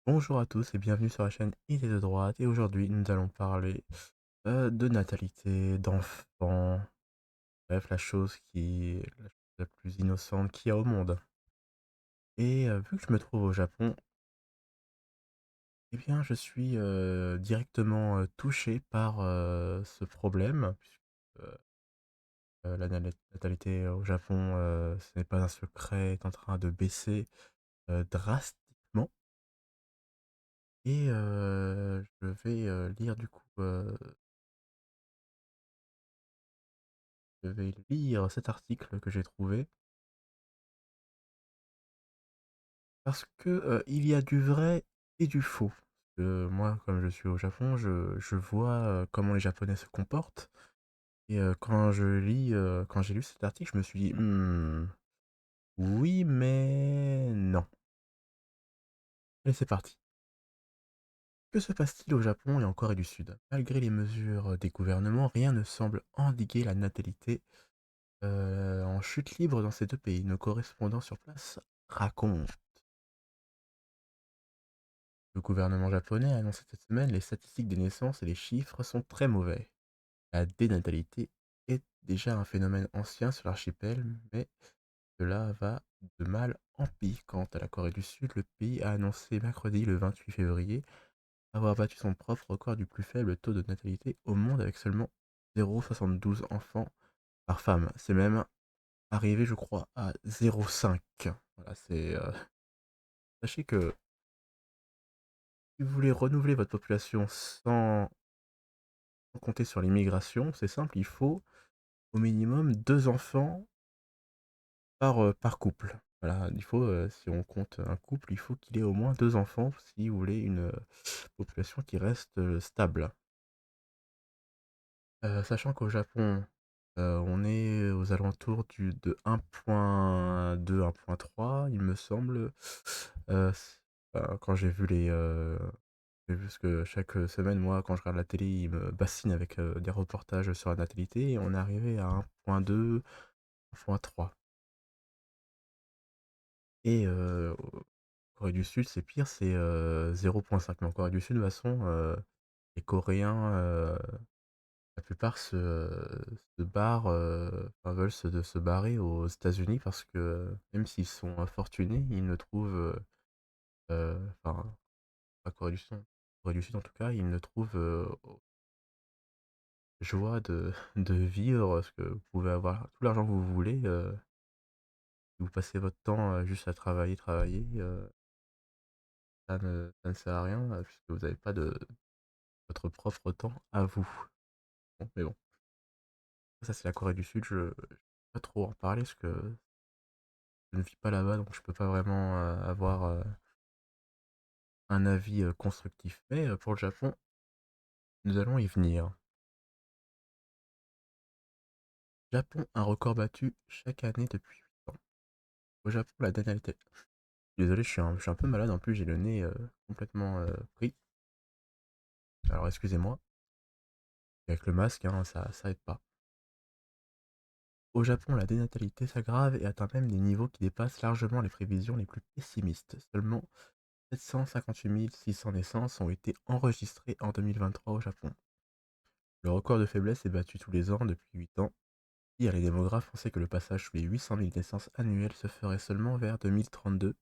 Bonjour à tous et bienvenue sur la chaîne Idées de droite et aujourd'hui nous allons parler de natalité, d'enfants, bref la chose la plus innocente qu'il y a au monde. Et vu que je me trouve au Japon, eh bien je suis directement touché par ce problème, puisque natalité au Japon, ce n'est pas un secret, est en train de baisser drastiquement. Et je vais lire du coup je vais lire cet article que j'ai trouvé parce que il y a du vrai et du faux. Moi, comme je suis au Japon, je vois comment les Japonais se comportent. Et quand j'ai lu cet article, je me suis dit, oui, mais non. Allez, c'est parti. Que se passe-t-il au Japon et en Corée du Sud? Malgré les mesures des gouvernements, rien ne semble endiguer la natalité en chute libre dans ces deux pays. Nos correspondants sur place racontent. Le gouvernement japonais a annoncé cette semaine les statistiques des naissances et les chiffres sont très mauvais. La dénatalité est déjà un phénomène ancien sur l'archipel, mais cela va de mal en pis. Quant à la Corée du Sud, le pays a annoncé mercredi le 28 février avoir battu son propre record du plus faible taux de natalité au monde avec seulement 0,72 enfants par femme. C'est même arrivé, je crois, à 0,5. Voilà, sachez que si vous voulez renouveler votre population sans compter sur l'immigration, c'est simple, il faut au minimum 2 enfants par couple. Voilà, si on compte un couple, il faut qu'il ait au moins 2 enfants si vous voulez une population qui reste stable. Sachant qu'au Japon, on est aux alentours de 1,2, 1,3, il me semble. Quand j'ai vu ce que chaque semaine, moi, quand je regarde la télé, il me bassine avec des reportages sur la natalité et on est arrivé à 1,2, 1,3. Et en Corée du Sud, c'est pire, c'est 0,5. Mais en Corée du Sud, de toute façon, les Coréens, la plupart se barrent, enfin, veulent se barrer aux États-Unis parce que même s'ils sont fortunés, ils ne trouvent, enfin, pas Corée du Sud en tout cas, ils ne trouvent joie de vivre parce que vous pouvez avoir tout l'argent que vous voulez, si vous passez votre temps juste à travailler, ça ne sert à rien puisque vous n'avez pas de votre propre temps à vous. Bon, mais bon, ça c'est la Corée du Sud, je ne vais pas trop en parler parce que je ne vis pas là-bas donc je peux pas vraiment avoir un avis constructif. Mais pour le Japon, nous allons y venir. Japon, un record battu chaque année depuis 8 ans. Au Japon, la natalité. Désolé, je suis un peu malade en plus, j'ai le nez complètement pris. Alors excusez-moi. Avec le masque, hein, ça aide pas. Au Japon, la dénatalité s'aggrave et atteint même des niveaux qui dépassent largement les prévisions les plus pessimistes. Seulement 758 600 naissances ont été enregistrées en 2023 au Japon. Le record de faiblesse est battu tous les ans depuis 8 ans. Hier, les démographes pensaient que le passage sous les 800 000 naissances annuelles se ferait seulement vers 2032.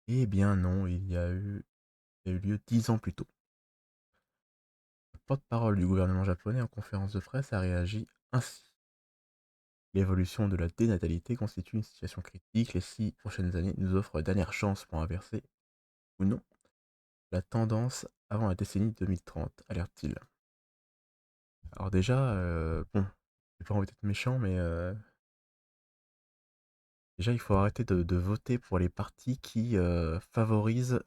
Eh bien non, il y a eu lieu 10 ans plus tôt. Le porte-parole du gouvernement japonais en conférence de presse a réagi ainsi. L'évolution de la dénatalité constitue une situation critique. Les 6 prochaines années nous offrent la dernière chance pour inverser, ou non, la tendance avant la décennie 2030, alerte-t-il. Alors déjà, bon, j'ai pas envie d'être méchant, mais déjà il faut arrêter de voter pour les partis qui favorisent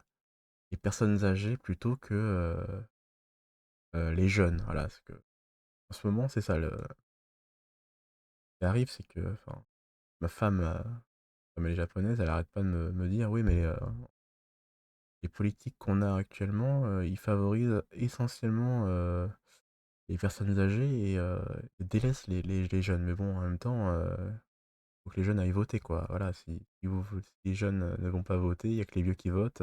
les personnes âgées plutôt que les jeunes. Voilà, parce que en ce moment c'est ça qui arrive, c'est que, enfin, ma femme, comme elle est japonaise, elle arrête pas de me dire, oui, mais les politiques qu'on a actuellement, ils favorisent essentiellement les personnes âgées et délaissent les jeunes. Mais bon, en même temps, faut que les jeunes aillent voter, quoi. Voilà, si les jeunes ne vont pas voter, il y a que les vieux qui votent.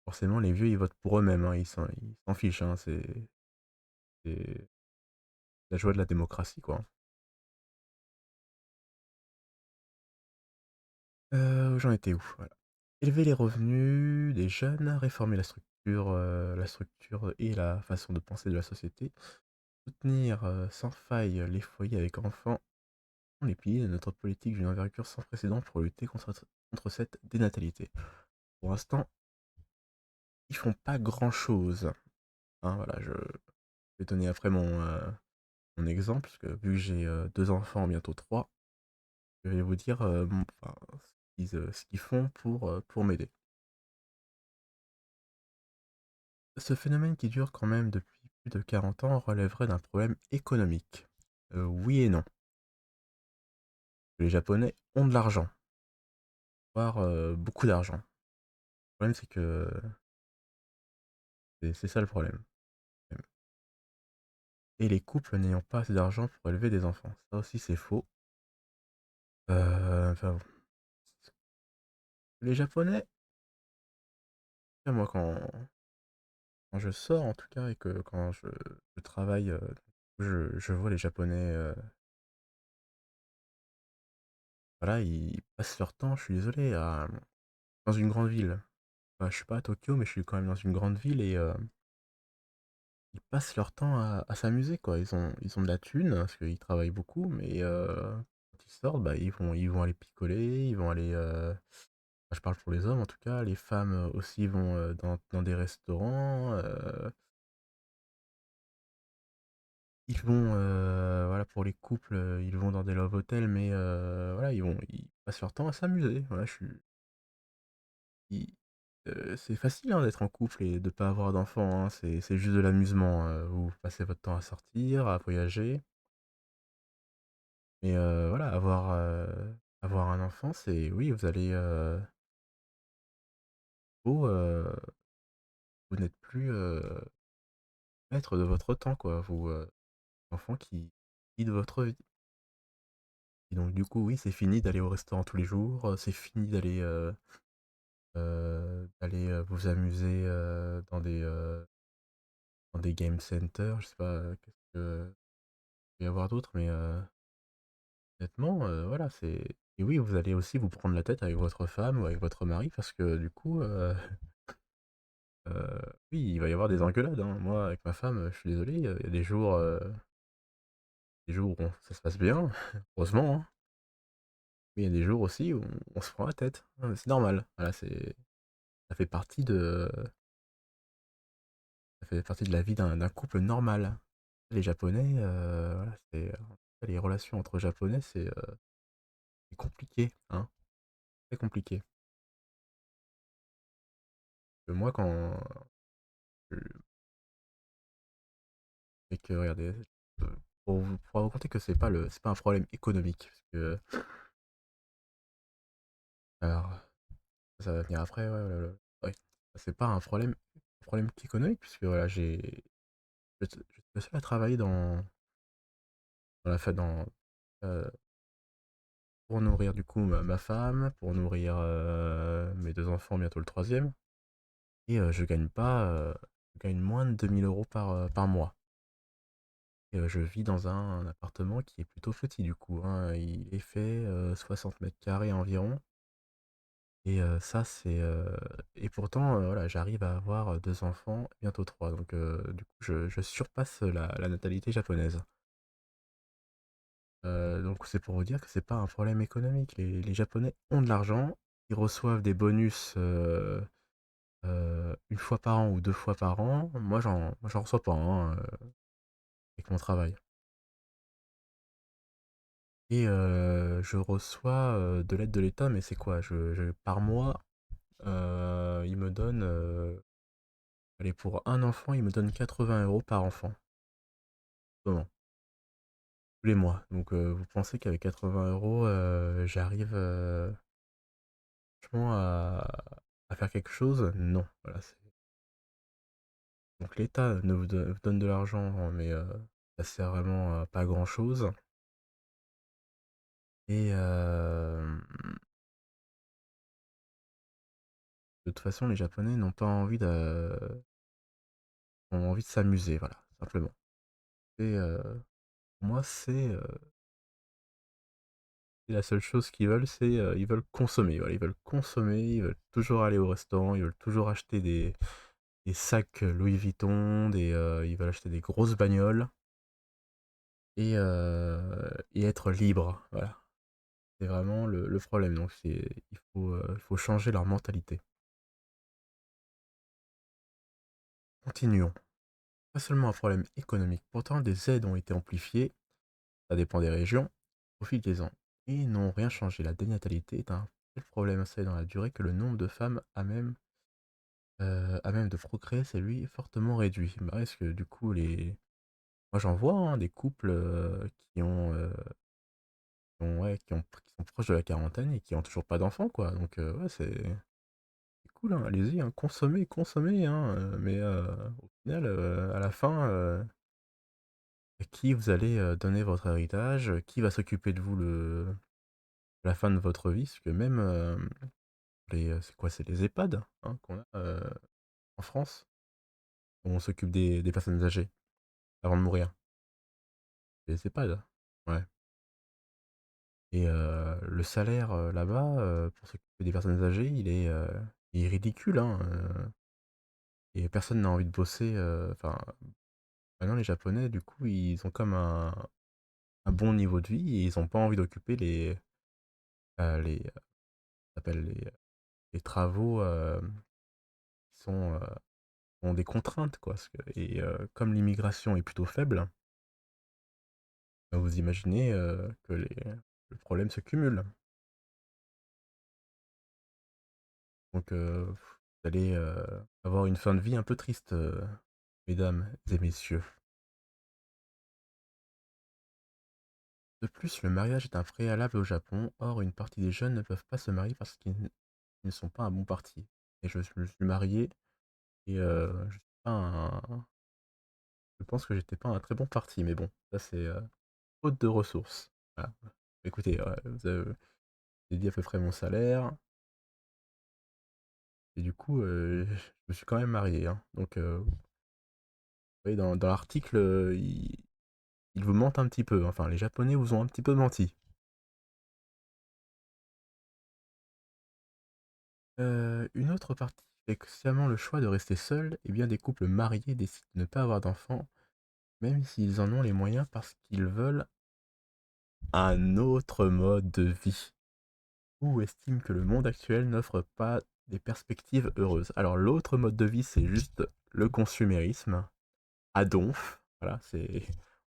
forcément les vieux, ils votent pour eux-mêmes, hein, ils s'en fichent, hein, c'est la joie de la démocratie, quoi. J'en étais où? Voilà. Élever les revenus des jeunes, réformer la structure et la façon de penser de la société, soutenir, sans faille les foyers avec enfants sont les piliers de notre politique d'une envergure sans précédent pour lutter contre cette dénatalité. Pour l'instant, ils font pas grand-chose, hein, voilà, je vais donner après mon exemple, parce que vu que j'ai, 2 enfants, bientôt 3, je vais vous dire, enfin, ce qu'ils font pour m'aider. Ce phénomène qui dure quand même depuis plus de 40 ans relèverait d'un problème économique. Oui et non. Les Japonais ont de l'argent, voire beaucoup d'argent. Le problème, c'est que c'est ça le problème. Et les couples n'ayant pas assez d'argent pour élever des enfants. Ça aussi, c'est faux. Enfin, les Japonais, moi, quand je sors en tout cas, et que quand je travaille, je vois les Japonais, voilà, ils passent leur temps, je suis désolé, dans une grande ville. Enfin, je suis pas à Tokyo, mais je suis quand même dans une grande ville et ils passent leur temps à s'amuser, quoi. Ils ont de la thune parce qu'ils travaillent beaucoup, mais quand ils sortent, bah, ils vont aller picoler, ils vont aller. Enfin, je parle pour les hommes en tout cas. Les femmes aussi vont dans des restaurants. Ils vont, voilà, pour les couples, ils vont dans des love hotels, mais voilà, ils passent leur temps à s'amuser. Voilà, ils- c'est facile, hein, d'être en couple et de pas avoir d'enfants, hein. C'est juste de l'amusement. Vous passez votre temps à sortir, à voyager. Mais voilà, avoir un enfant, c'est oui, vous allez, vous n'êtes plus, maître de votre temps, quoi. Enfant qui guide votre vie. Et donc du coup, oui, c'est fini d'aller au restaurant tous les jours, c'est fini d'aller vous amuser, dans des game centers. Je sais pas, qu'est-ce que peut y avoir d'autre, mais honnêtement, voilà, c'est et oui, vous allez aussi vous prendre la tête avec votre femme ou avec votre mari parce que du coup, oui, il va y avoir des engueulades, hein. Moi, avec ma femme, je suis désolé, il y a des jours où ça se passe bien, heureusement, hein. Mais il y a des jours aussi où on se prend la tête. C'est normal. Voilà, ça fait partie de ça fait partie de la vie d'un couple normal. Les Japonais, voilà, les relations entre Japonais, c'est compliqué, hein, très compliqué. Moi, quand et que regardez, pour vous raconter que c'est pas un problème économique, parce que alors, ça va venir après, ouais, ouais. C'est pas un problème économique, puisque voilà, j'étais le seul à travailler dans la fa dans, heu, pour nourrir du coup ma femme, pour nourrir, mes 2 enfants, bientôt le troisième. Et je gagne moins de 2 000 € par mois. Et je vis dans un appartement qui est plutôt petit du coup, hein. Il est fait, 60 m² environ. Et ça c'est, et pourtant, voilà, j'arrive à avoir, 2 enfants, bientôt 3. Donc du coup je surpasse la natalité japonaise. Donc c'est pour vous dire que c'est pas un problème économique. Les Japonais ont de l'argent, ils reçoivent des bonus, 1 fois par an ou 2 fois par an. Moi j'en reçois pas, hein, avec mon travail. Et je reçois, de l'aide de l'État, mais c'est quoi? Par mois, ils me donnent, allez, pour un enfant, ils me donnent 80 € par enfant. Comment? Tous les mois. Donc vous pensez qu'avec 80 €, j'arrive, franchement à faire quelque chose? Non. Voilà, donc l'État ne vous donne de l'argent, mais ça sert vraiment à pas grand-chose. Et De toute façon, les Japonais n'ont pas envie ont envie de s'amuser, voilà, simplement. Et pour moi, c'est la seule chose qu'ils veulent, c'est ils veulent consommer. Voilà, ils veulent consommer, ils veulent toujours aller au restaurant, ils veulent toujours acheter des sacs Louis Vuitton, ils veulent acheter des grosses bagnoles et être libre. Voilà, c'est vraiment le problème. Donc il faut changer leur mentalité. Continuons. Pas seulement un problème économique, pourtant des aides ont été amplifiées, ça dépend des régions, au fil des ans, et n'ont rien changé. La dénatalité est un tel problème installé dans la durée que le nombre de femmes à même de procréer s'est lui fortement réduit. Bah, est-ce que du coup moi j'en vois hein, des couples ouais, qui sont proches de la quarantaine et qui ont toujours pas d'enfants quoi. Donc ouais c'est cool, hein, allez-y, hein, consommez, consommez, hein, mais au final, à la fin, à qui vous allez donner votre héritage, qui va s'occuper de vous à la fin de votre vie, parce que même c'est quoi, c'est les EHPAD hein, qu'on a en France, où on s'occupe des personnes âgées avant de mourir. Les EHPAD, ouais. Et le salaire là-bas, pour s'occuper des personnes âgées, il est ridicule, hein, et personne n'a envie de bosser. Enfin, maintenant les Japonais, du coup, ils ont comme un bon niveau de vie et ils ont pas envie d'occuper ça s'appelle les travaux qui ont des contraintes, quoi. Et comme l'immigration est plutôt faible, bah, vous imaginez que le problème se cumule. Donc vous allez avoir une fin de vie un peu triste, mesdames et messieurs. De plus, le mariage est un préalable au Japon, or une partie des jeunes ne peuvent pas se marier parce qu'ils ne sont pas un bon parti. Et je me suis marié et je pense que j'étais pas un très bon parti, mais bon, ça c'est faute de ressources. Voilà. Écoutez, j'ai dit à peu près mon salaire, et du coup, je me suis quand même marié, hein. Donc, vous voyez, dans l'article, ils vous mentent un petit peu. Enfin, les Japonais vous ont un petit peu menti. Une autre partie fait consciemment le choix de rester seul, et bien des couples mariés décident de ne pas avoir d'enfants, même s'ils en ont les moyens parce qu'ils veulent un autre mode de vie, ou estiment que le monde actuel n'offre pas des perspectives heureuses. Alors l'autre mode de vie, c'est juste le consumérisme, à donf. Voilà, c'est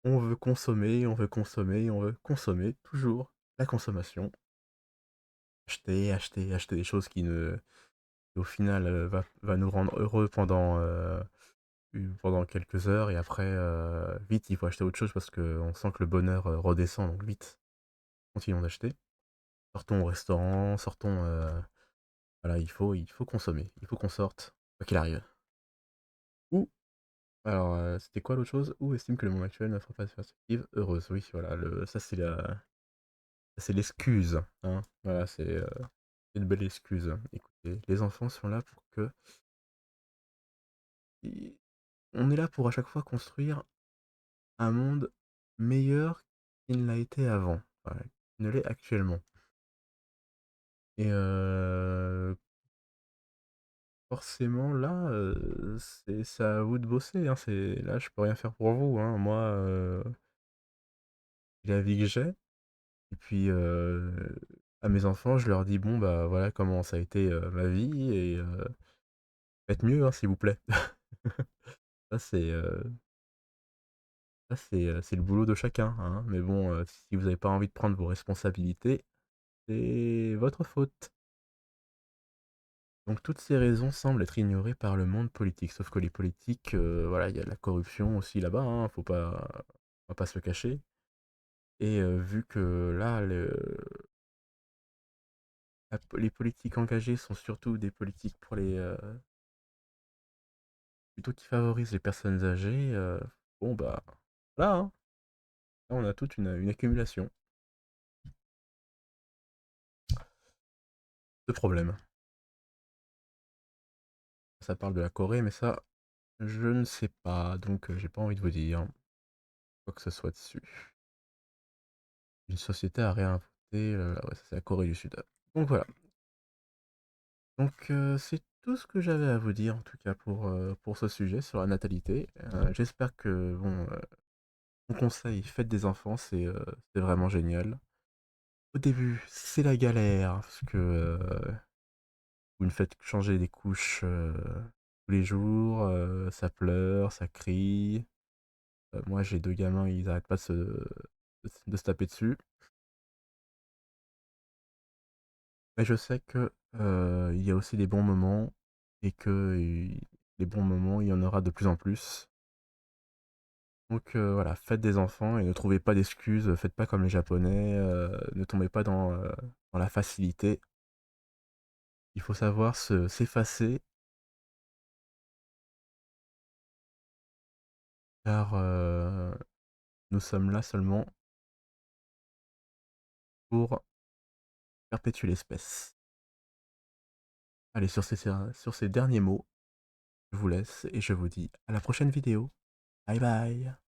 on veut consommer, on veut consommer, on veut consommer, toujours la consommation. Acheter, acheter, acheter des choses qui au final va nous rendre heureux pendant quelques heures et après vite il faut acheter autre chose parce qu'on sent que le bonheur redescend, donc vite continuons d'acheter. Sortons au restaurant, sortons, voilà, il faut consommer, il faut qu'on sorte quoi qu'il arrive. Ou alors c'était quoi l'autre chose? Ou estime que le monde actuel n'offre pas de perspective heureuse. Oui voilà, c'est l'excuse, hein. Voilà, c'est une belle excuse. Écoutez, les enfants sont là pour que on est là pour à chaque fois construire un monde meilleur qu'il ne l'a été avant, ouais, qu'il ne l'est actuellement. Et forcément là, c'est à vous de bosser, hein, là je peux rien faire pour vous, hein. Moi, j'ai la vie que j'ai et puis, à mes enfants, je leur dis: «Bon, bah, voilà comment ça a été, ma vie et faites mieux, hein, s'il vous plaît». Ça c'est le boulot de chacun, hein, mais bon, si vous avez pas envie de prendre vos responsabilités, c'est votre faute. Donc toutes ces raisons semblent être ignorées par le monde politique, sauf que les politiques, voilà, il y a de la corruption aussi là-bas, hein, on va pas se le cacher. Et vu que là, les politiques engagées sont surtout des politiques plutôt qui favorisent les personnes âgées, bon bah là, hein, là on a toute une accumulation de problèmes. ça parle de la Corée, mais ça, je ne sais pas, donc j'ai pas envie de vous dire quoi que ce soit dessus. Une société a réinventé, ouais, ça c'est la Corée du Sud. Donc voilà. Donc c'est tout ce que j'avais à vous dire en tout cas pour ce sujet sur la natalité. J'espère que bon, mon conseil, faites des enfants, c'est vraiment génial. Au début, c'est la galère parce que vous ne faites que changer des couches tous les jours, ça pleure, ça crie. Moi j'ai 2 gamins, ils arrêtent pas de se taper dessus. Mais je sais que, il y a aussi des bons moments et que les bons moments, il y en aura de plus en plus. Donc voilà, faites des enfants et ne trouvez pas d'excuses, faites pas comme les Japonais, ne tombez pas dans la facilité. Il faut savoir s'effacer car, nous sommes là seulement pour perpétuer l'espèce. Allez, sur ces derniers mots, je vous laisse et je vous dis à la prochaine vidéo. Bye bye.